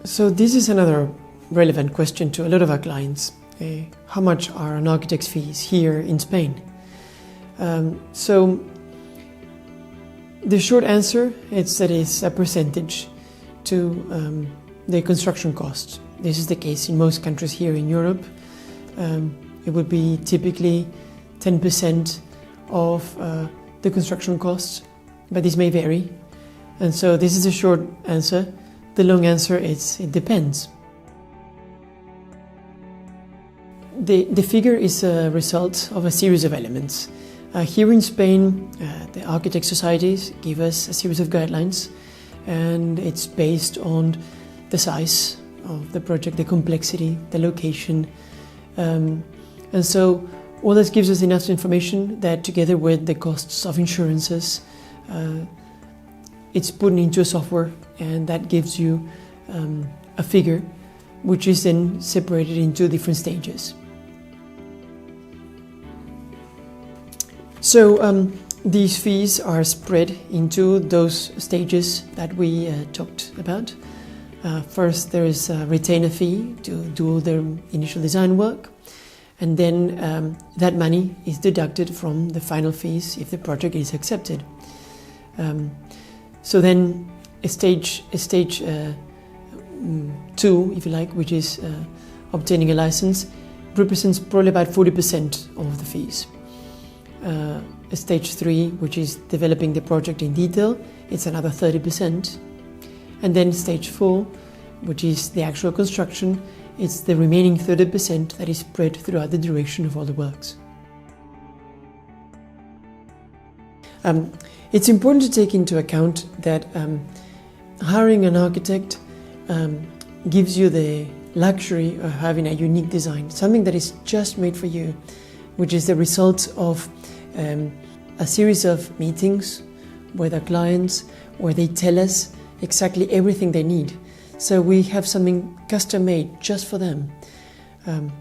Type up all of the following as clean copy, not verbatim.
So this is another relevant question to a lot of our clients. How much are an architect's fees here in Spain? So the short answer is that it's a percentage to the construction cost. This is the case in most countries here in Europe. It would be typically 10% of the construction costs, but this may vary. And so this is a short answer. The long answer is it depends. The figure is a result of a series of elements. Here in Spain, the architect societies give us a series of guidelines, and it's based on the size of the project, the complexity, the location. And so all this gives us enough information that, together with the costs of insurances, it's put into a software, and that gives you a figure which is then separated into different stages. So these fees are spread into those stages that we talked about. First, there is a retainer fee to do all the initial design work, and then that money is deducted from the final fees if the project is accepted. So then stage 2, if you like, which is obtaining a license, represents probably about 40% of the fees. Stage 3, which is developing the project in detail, it's another 30%. And then stage 4, which is the actual construction, it's the remaining 30% that is spread throughout the duration of all the works. It's important to take into account that hiring an architect gives you the luxury of having a unique design, something that is just made for you, which is the result of a series of meetings with our clients where they tell us exactly everything they need. So we have something custom made just for them,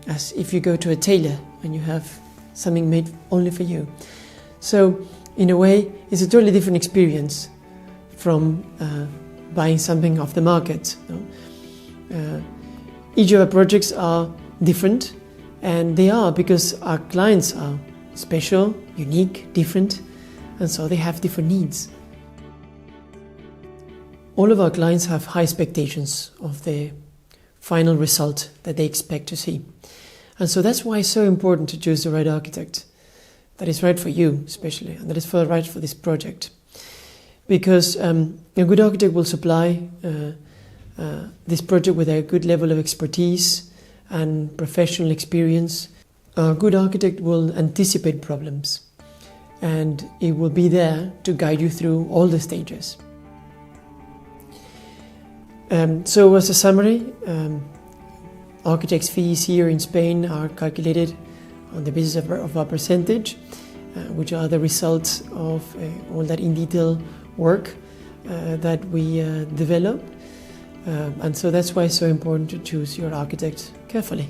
as if you go to a tailor and you have something made only for you. So in a way, it's a totally different experience from buying something off the market. Each of our projects are different, and they are because our clients are special, unique, different, and so they have different needs. All of our clients have high expectations of the final result that they expect to see. And so that's why it's so important to choose the right architect that is right for you, especially, and that is right for this project. Because a good architect will supply this project with a good level of expertise and professional experience. A good architect will anticipate problems, and it will be there to guide you through all the stages. So as a summary, architects' fees here in Spain are calculated on the basis of a percentage, which are the results of all that in detail work that we develop. And so that's why it's so important to choose your architect carefully.